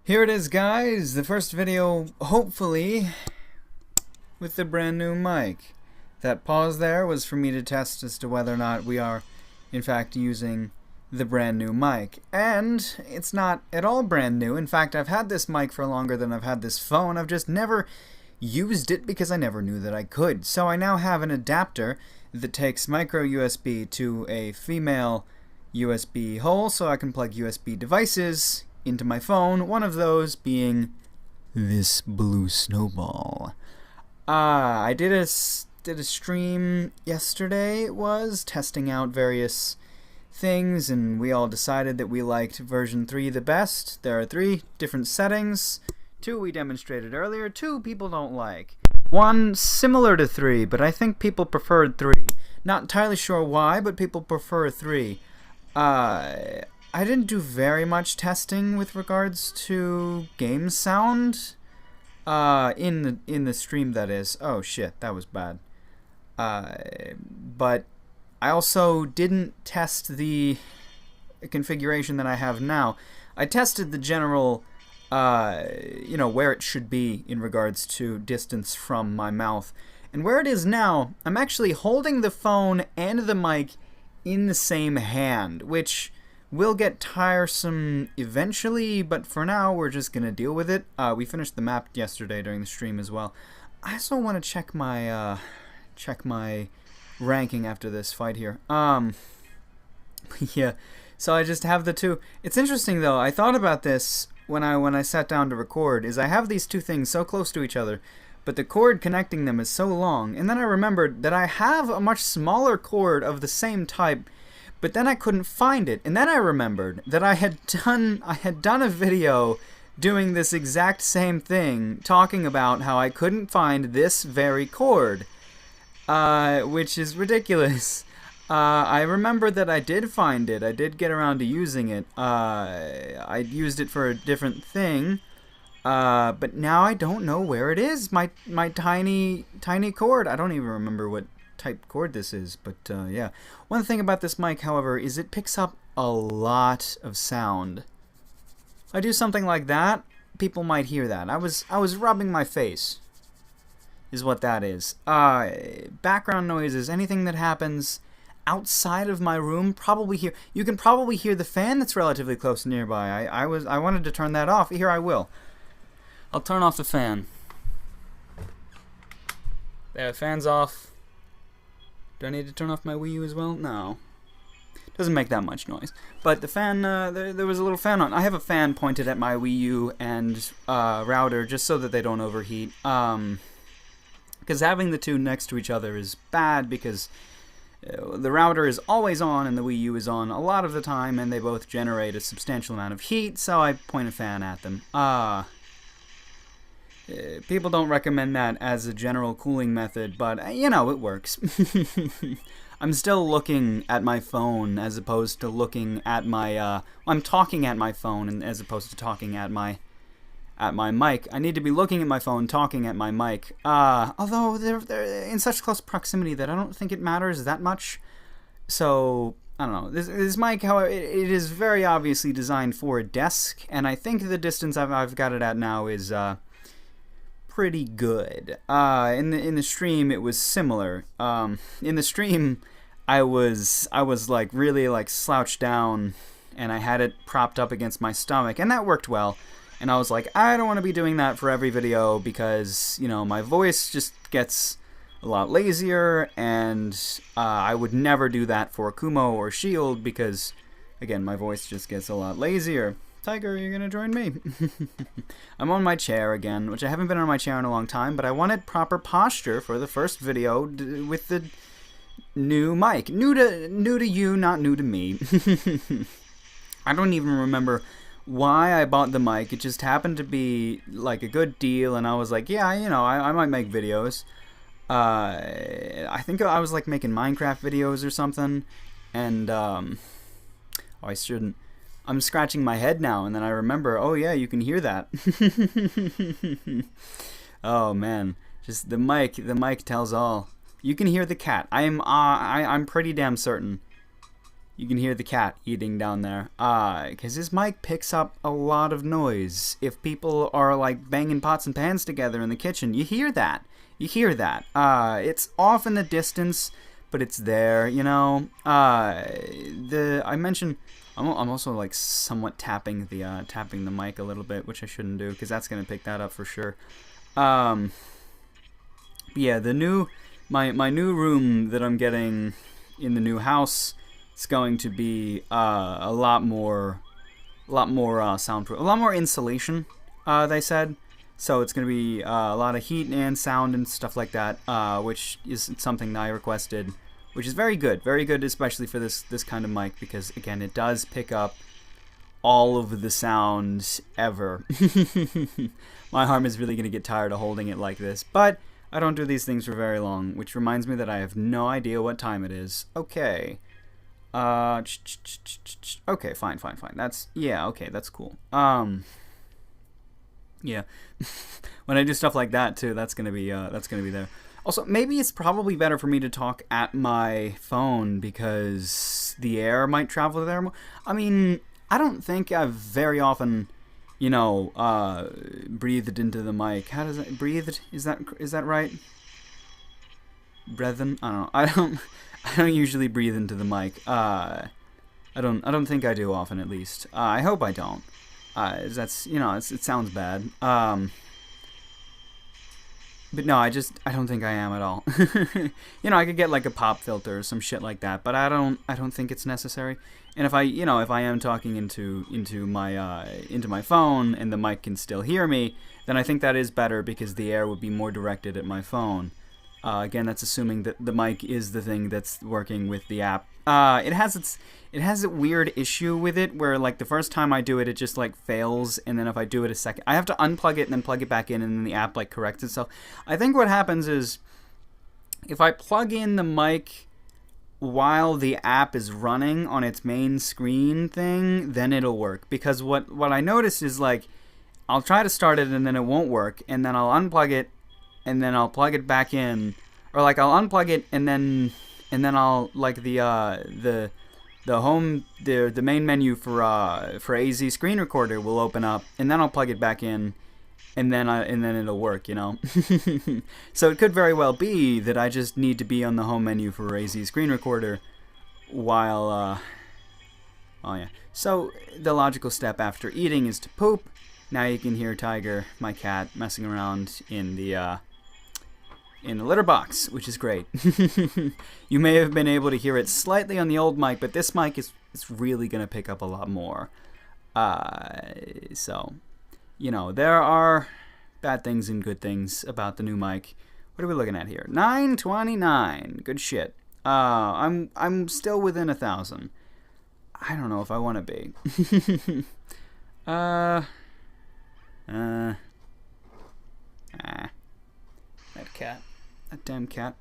Here it is, guys, the first video, hopefully, with the brand new mic. That pause there was for me to test as to whether or not we are, in fact, using the brand new mic. And it's not at all brand new. In fact, I've had this mic for longer than I've had this phone. I've just never used it because I never knew that I could. So I now have an adapter that takes micro USB to a female USB hole so I can plug USB devices into my phone, one of those being this blue snowball. I did a stream yesterday, it was, testing out various things, and we all decided that we liked version 3 the best. There are 3 different settings. 2 we demonstrated earlier, 2 people don't like. 1 similar to 3, but I think people preferred 3. Not entirely sure why, but people prefer 3. I didn't do very much testing with regards to game sound in the stream, that is. Oh shit, that was bad. But I also didn't test the configuration that I have now. I tested the general, where it should be in regards to distance from my mouth. And where it is now, I'm actually holding the phone and the mic in the same hand, which will get tiresome eventually, but for now we're just gonna deal with it. We finished the map yesterday during the stream as well. I also want to check my ranking after this fight here. Yeah. So I just have the 2. It's interesting though. I thought about this when I sat down to record. Is I have these 2 things so close to each other, but the cord connecting them is so long. And then I remembered that I have a much smaller cord of the same type, but then I couldn't find it. And then I remembered that I had done a video doing this exact same thing, talking about how I couldn't find this very cord, which is ridiculous. I remember that I did find it. I did get around to using it. I used it for a different thing, but now I don't know where it is. My tiny cord. I don't even remember what type cord this is, but yeah. One thing about this mic, however, is it picks up a lot of sound. If I do something like that, people might hear that. I was rubbing my face, is what that is. Background noises, anything that happens outside of my room, probably hear. You can probably hear the fan that's relatively close nearby. I wanted to turn that off. Here I will. I'll turn off the fan. There, the fan's off. Do I need to turn off my Wii U as well? No. Doesn't make that much noise. But the fan, there was a little fan on. I have a fan pointed at my Wii U and router just so that they don't overheat. Because having the 2 next to each other is bad because the router is always on and the Wii U is on a lot of the time, and they both generate a substantial amount of heat, so I point a fan at them. People don't recommend that as a general cooling method, but, it works. I'm still looking at my phone as opposed to looking at my, I'm talking at my phone as opposed to talking at my mic. I need to be looking at my phone, talking at my mic. Although they're in such close proximity that I don't think it matters that much. So, I don't know. This mic, however, it is very obviously designed for a desk, and I think the distance I've got it at now is, pretty good. In the stream it was similar. In the stream I was like really like slouched down, and I had it propped up against my stomach, and that worked well. And I was like, I don't want to be doing that for every video because, my voice just gets a lot lazier, and I would never do that for Kumo or Shield because, again, my voice just gets a lot lazier. Tiger, you're gonna join me. I'm on my chair again, which I haven't been on my chair in a long time, but I wanted proper posture for the first video with the new mic. New to you, not new to me. I don't even remember why I bought the mic. It just happened to be like a good deal, and I was like, yeah, I might make videos. I think I was like making Minecraft videos or something, and I shouldn't. I'm scratching my head now, and then I remember, oh yeah, you can hear that. Oh man, just the mic tells all. You can hear the cat. I'm pretty damn certain You can hear the cat eating down there. Because his mic picks up a lot of noise. If people are, like, banging pots and pans together in the kitchen, you hear that. You hear that. It's off in the distance, but it's there, you know. I mentioned... I'm also, like, somewhat tapping the mic a little bit, which I shouldn't do, because that's going to pick that up for sure. Yeah, my new room that I'm getting in the new house... It's going to be a lot more soundproof, a lot more insulation. They said, so it's going to be a lot of heat and sound and stuff like that, which is something that I requested, which is very good, especially for this kind of mic, because again, it does pick up all of the sound ever. My arm is really going to get tired of holding it like this, but I don't do these things for very long, which reminds me that I have no idea what time it is. Okay. Okay, fine. That's, yeah, okay, that's cool. Yeah. When I do stuff like that too, that's gonna be there. Also, maybe it's probably better for me to talk at my phone because the air might travel there more. I mean, I don't think I've very often, you know, breathed into the mic. How does it breathed? Is that right? Breathen? I don't know. I don't usually breathe into the mic. I don't think I do often, at least. I hope I don't. That's, you know, it sounds bad. But no, I don't think I am at all. You know, I could get like a pop filter or some shit like that, but I don't think it's necessary. And if I am talking into my phone and the mic can still hear me, then I think that is better because the air would be more directed at my phone. Again, that's assuming that the mic is the thing that's working with the app. It has a weird issue with it where, like, the first time I do it, it just, like, fails, and then if I do it a second... I have to unplug it and then plug it back in, and then the app, like, corrects itself. I think what happens is, if I plug in the mic while the app is running on its main screen thing, then it'll work. Because what I notice is, like, I'll try to start it, and then it won't work, and then I'll unplug it, and then I'll plug it back in, or like I'll unplug it and then I'll like the main menu for AZ screen recorder will open up, and then I'll plug it back in, and then it'll work, you know. So it could very well be that I just need to be on the home menu for AZ screen recorder while oh yeah. So the logical step after eating is to poop. Now you can hear Tiger, my cat, messing around in the litter box, which is great. You may have been able to hear it slightly on the old mic, but this mic is really going to pick up a lot more. So, you know, there are bad things and good things about the new mic. What are we looking at here? 929. Good shit. I'm still within 1,000. I don't know if I want to be. That cat. That damn cat.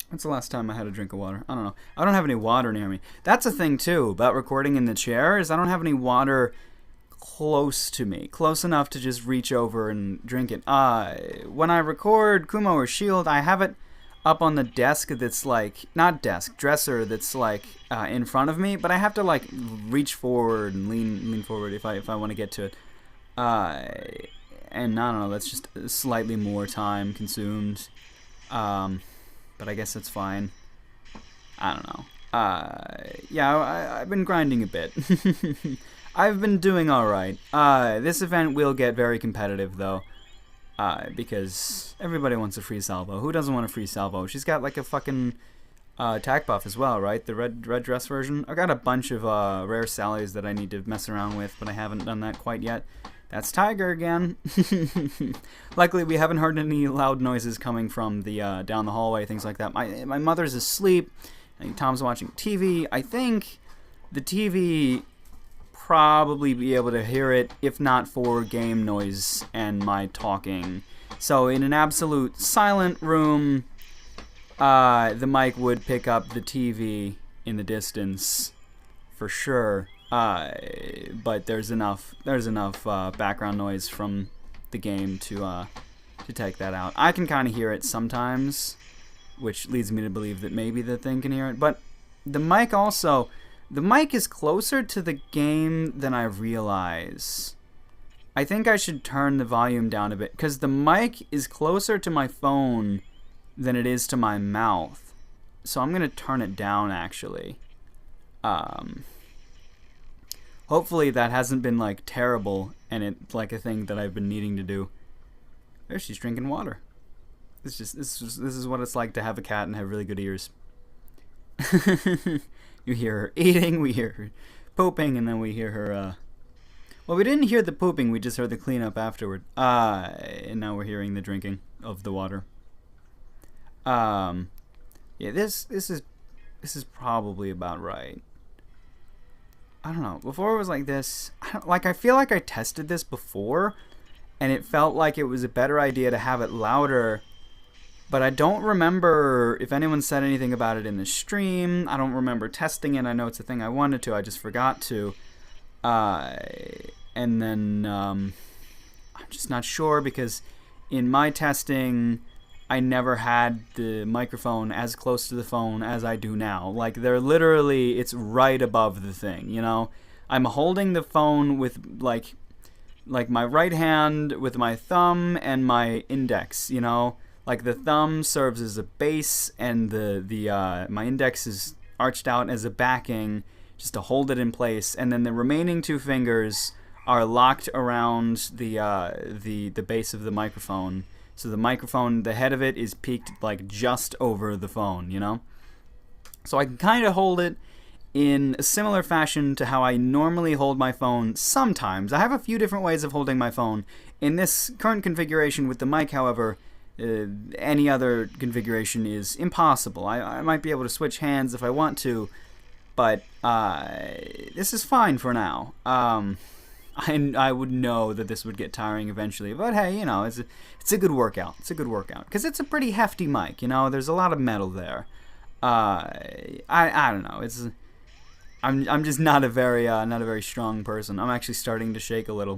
When's the last time I had a drink of water? I don't know. I don't have any water near me. That's a thing, too, about recording in the chair, is I don't have any water close to me. Close enough to just reach over and drink it. When I record Kumo or Shield, I have it up on the desk that's like... Not desk, dresser that's like in front of me, but I have to like reach forward and lean forward if I want to get to it. And I don't know, that's just slightly more time consumed. But I guess that's fine. I don't know. Yeah, I've been grinding a bit. I've been doing alright. This event will get very competitive, though. Because everybody wants a free salvo. Who doesn't want a free salvo? She's got like a fucking attack buff as well, right? The red dress version. I've got a bunch of rare Sallys that I need to mess around with, but I haven't done that quite yet. That's Tiger again. Luckily, we haven't heard any loud noises coming from the down the hallway, things like that. My mother's asleep. I think Tom's watching TV. I think the TV probably be able to hear it, if not for game noise and my talking. So in an absolute silent room, the mic would pick up the TV in the distance for sure. But there's enough background noise from the game to take that out. I can kind of hear it sometimes, which leads me to believe that maybe the thing can hear it. But the mic also, the mic is closer to the game than I realize. I think I should turn the volume down a bit, because the mic is closer to my phone than it is to my mouth. So I'm going to turn it down, actually. Hopefully that hasn't been, like, terrible, and it's, like, a thing that I've been needing to do. There, she's drinking water. This is what it's like to have a cat and have really good ears. You hear her eating, we hear her pooping, and then we hear her, well, we didn't hear the pooping, we just heard the cleanup afterward. And now we're hearing the drinking of the water. Yeah, this is probably about right. I don't know. Before it was like this, I feel like I tested this before, and it felt like it was a better idea to have it louder. But I don't remember if anyone said anything about it in the stream. I don't remember testing it. I know it's a thing I wanted to. I just forgot to. And then I'm just not sure, because in my testing, I never had the microphone as close to the phone as I do now. Like, they're literally, it's right above the thing, you know? I'm holding the phone with, like my right hand with my thumb and my index, you know? Like, the thumb serves as a base, and my index is arched out as a backing, just to hold it in place, and then the remaining two fingers are locked around the base of the microphone. So the microphone, the head of it is peaked, like, just over the phone, you know? So I can kind of hold it in a similar fashion to how I normally hold my phone sometimes. I have a few different ways of holding my phone. In this current configuration with the mic, however, any other configuration is impossible. I might be able to switch hands if I want to, but this is fine for now. I would know that this would get tiring eventually, but hey, you know, it's a good workout. It's a good workout, because it's a pretty hefty mic. You know, there's a lot of metal there. I don't know. I'm just not a very strong person. I'm actually starting to shake a little,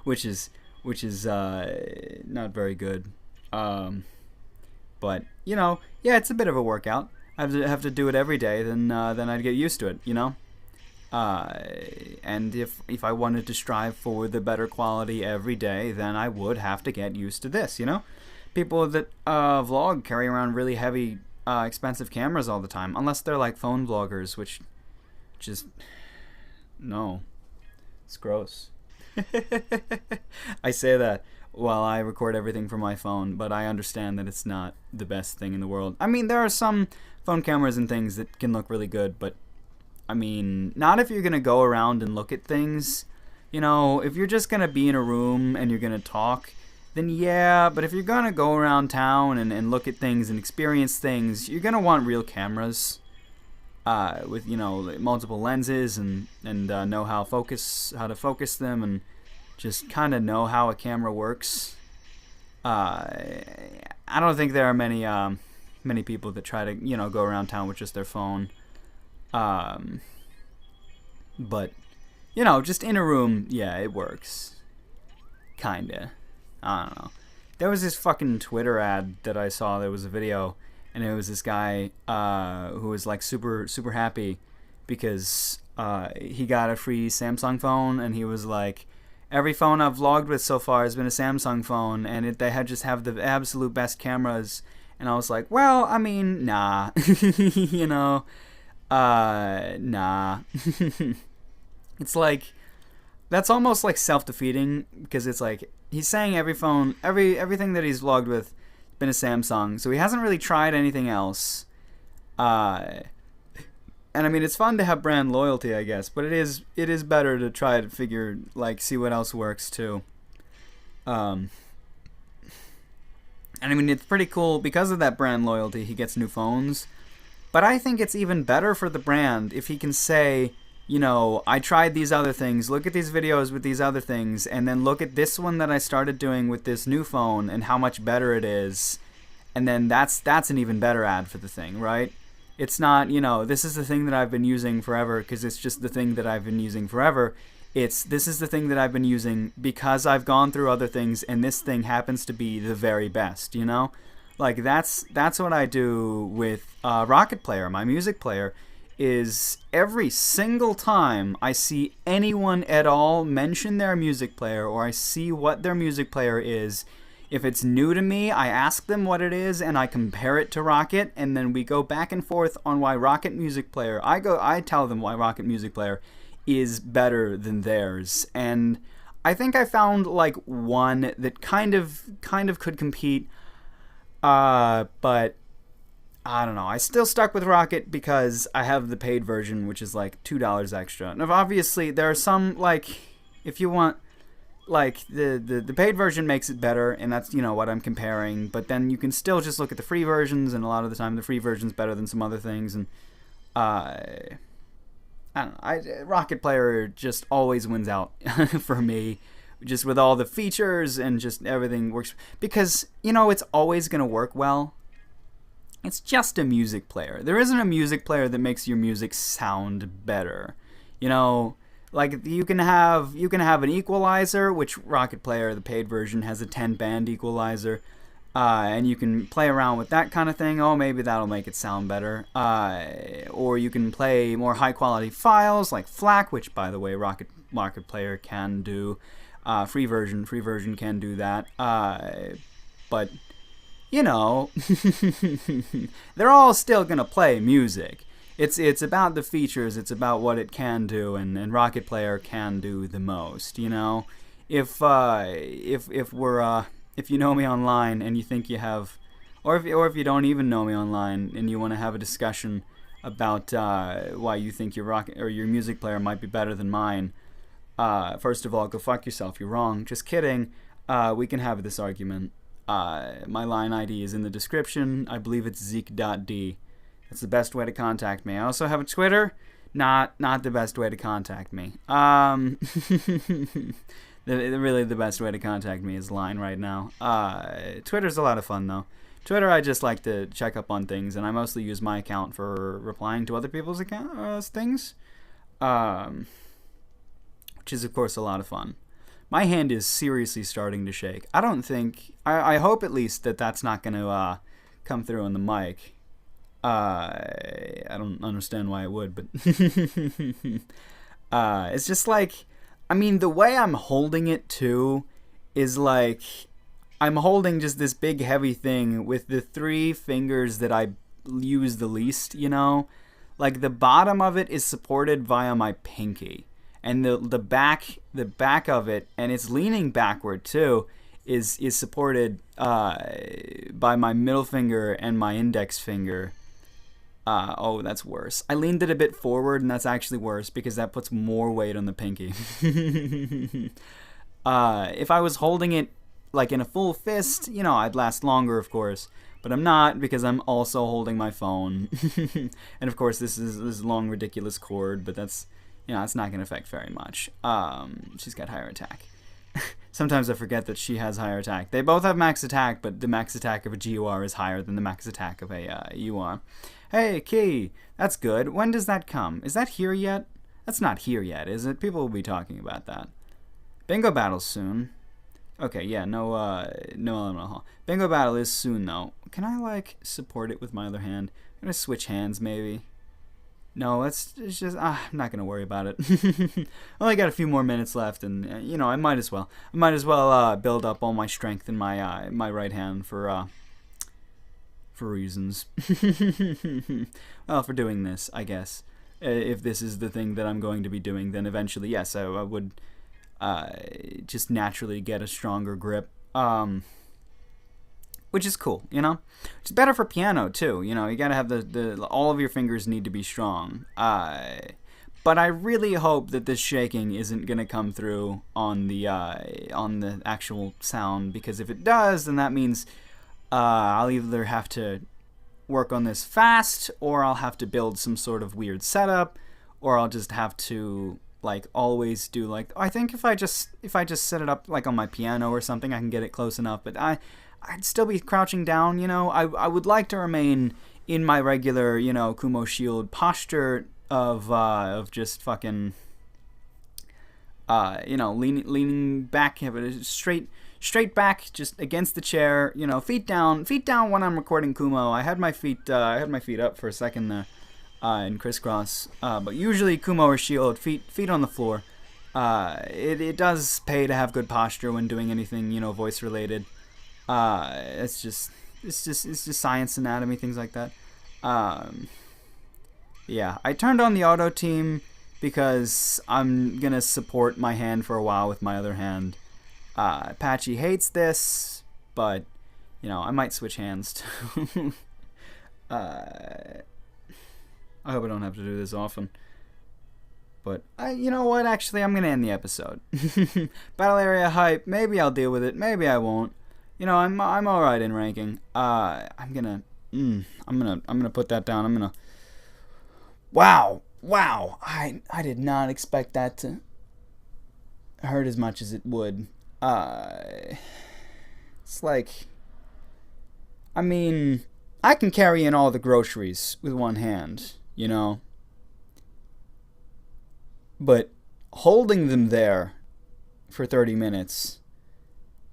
which is not very good. But you know, yeah, it's a bit of a workout. I have to do it every day, then I'd get used to it, you know. And if I wanted to strive for the better quality every day, then I would have to get used to this, you know. People that vlog carry around really heavy, expensive cameras all the time, unless they're like phone vloggers, which just no, it's gross. I say that while I record everything from my phone, but I understand that it's not the best thing in the world. I mean, there are some phone cameras and things that can look really good, but I mean, not if you're going to go around and look at things. You know, if you're just going to be in a room and you're going to talk, then yeah, but if you're going to go around town and look at things and experience things, you're going to want real cameras with, you know, multiple lenses and know how to focus them, and just kind of know how a camera works. I don't think there are many people that try to, you know, go around town with just their phone. But, you know, just in a room, yeah, it works. Kinda. I don't know. There was this fucking Twitter ad that I saw. There was a video, and it was this guy who was like super happy because he got a free Samsung phone, and he was like, every phone I've vlogged with so far has been a Samsung phone, and they just have the absolute best cameras. And I was like, well, I mean, nah. You know, nah. It's like, that's almost like self-defeating, because it's like, he's saying everything that he's vlogged with has been a Samsung, so he hasn't really tried anything else. And I mean, it's fun to have brand loyalty, I guess, but it is better to try to figure, like, see what else works too. And I mean, it's pretty cool because of that brand loyalty. He gets new phones, but I think it's even better for the brand if he can say, you know, I tried these other things, look at these videos with these other things, and then look at this one that I started doing with this new phone and how much better it is. And then that's an even better ad for the thing, right? It's not, you know, this is the thing that I've been using forever because it's just the thing that I've been using forever. It's, this is the thing that I've been using because I've gone through other things, and this thing happens to be the very best, you know? Like that's what I do with Rocket Player, my music player. Is every single time I see anyone at all mention their music player, or I see what their music player is, if it's new to me, I ask them what it is and I compare it to Rocket, and then we go back and forth on why Rocket Music Player. I tell them why Rocket Music Player is better than theirs, and I think I found like one that kind of could compete, but I don't know. I still stuck with Rocket because I have the paid version, which is like $2 extra. And obviously, there are some, like, if you want, like, the paid version makes it better, and that's, what I'm comparing. But then you can still just look at the free versions, and a lot of the time the free version's better than some other things. And, I don't know. Rocket Player just always wins out for me. Just with all the features and just everything works. Because, it's always going to work well. It's just a music player. There isn't a music player that makes your music sound better. Like you can have an equalizer, which Rocket Player, the paid version, has a 10-band equalizer, and you can play around with that kind of thing. Oh, maybe that'll make it sound better. Or you can play more high-quality files like FLAC, which, by the way, Rocket Player can do. Free version can do that. But they're all still gonna play music. It's about the features. It's about what it can do, and Rocket Player can do the most. If you know me online and you think you have, or if you don't even know me online and you want to have a discussion about why you think your Rocket or your music player might be better than mine, first of all, go fuck yourself. You're wrong. Just kidding. We can have this argument. My line ID is in the description. I believe it's Zeke.D. That's the best way to contact me. I also have a Twitter. Not the best way to contact me. Really the best way to contact me is line right now. Twitter's a lot of fun though. Twitter, I just like to check up on things, and I mostly use my account for replying to other people's things, which is of course a lot of fun. My hand is seriously starting to shake. I don't think... I hope at least that that's not going to come through on the mic. I don't understand why it would, but... it's just like... I mean, the way I'm holding it, too, is like... I'm holding just this big, heavy thing with the 3 fingers that I use the least, Like, the bottom of it is supported via my pinky. And the back of it, and it's leaning backward too, is supported by my middle finger and my index finger. Oh, that's worse. I leaned it a bit forward, and that's actually worse because that puts more weight on the pinky. If I was holding it like in a full fist, I'd last longer, of course. But I'm not, because I'm also holding my phone. And of course, this is long, ridiculous cord, but that's... it's not going to affect very much. She's got higher attack. Sometimes I forget that she has higher attack. They both have max attack, but the max attack of a GUR is higher than the max attack of a UR. Hey, Key, that's good. When does that come? Is that here yet? That's not here yet, is it? People will be talking about that. Bingo battle's soon. Okay, yeah, no Elemental Hall. Bingo battle is soon, though. Can I, support it with my other hand? I'm going to switch hands, maybe. No, it's just, I'm not going to worry about it. I only got a few more minutes left, and, I might as well. Build up all my strength in my my right hand for reasons. Well, for doing this, I guess. If this is the thing that I'm going to be doing, then eventually, yes, I would just naturally get a stronger grip. Which is cool, It's better for piano, too. You gotta have all of your fingers need to be strong. But I really hope that this shaking isn't gonna come through on the actual sound, because if it does, then that means I'll either have to work on this fast, or I'll have to build some sort of weird setup, or I'll just have to always do I think if I just set it up on my piano or something, I can get it close enough. But I'd still be crouching down, I would like to remain in my regular, Kumo Shield posture of just fucking, leaning back, have a straight straight back, just against the chair, you know, feet down when I'm recording Kumo. I had my feet up for a second there, in crisscross. But usually Kumo or Shield, feet on the floor. It does pay to have good posture when doing anything, you know, voice related. It's just science, anatomy, things like that. Yeah, I turned on the auto team because I'm gonna support my hand for a while with my other hand. Apache hates this, but you know, I might switch hands too. I hope I don't have to do this often. But you know what? Actually, I'm gonna end the episode. Battle area hype. Maybe I'll deal with it. Maybe I won't. You know, I'm all right in ranking. I'm gonna put that down. I'm gonna. Wow. I did not expect that to hurt as much as it would. It's like, I mean, I can carry in all the groceries with one hand, you know. But holding them there for 30 minutes,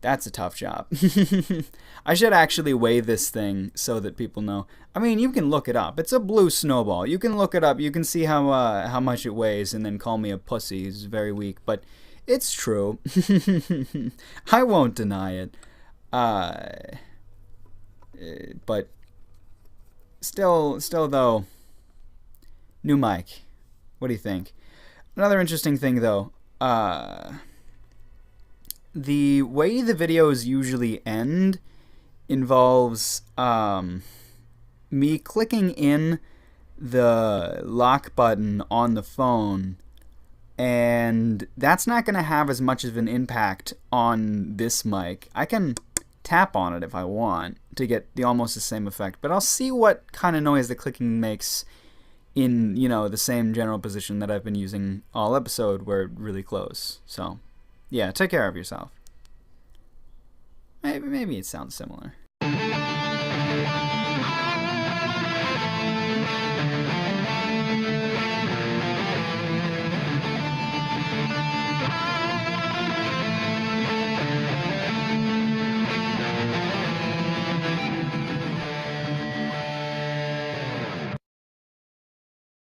that's a tough job. I should actually weigh this thing so that people know. I mean, you can look it up. It's a blue snowball. You can look it up. You can see how much it weighs and then call me a pussy. It's very weak, but it's true. I won't deny it. But still though, new mic. What do you think? Another interesting thing though, the way the videos usually end involves me clicking in the lock button on the phone, and that's not going to have as much of an impact on this mic. I can tap on it if I want to get almost the same effect, but I'll see what kind of noise the clicking makes in, you know, the same general position that I've been using all episode, where it's really close. So, yeah, take care of yourself. Maybe it sounds similar.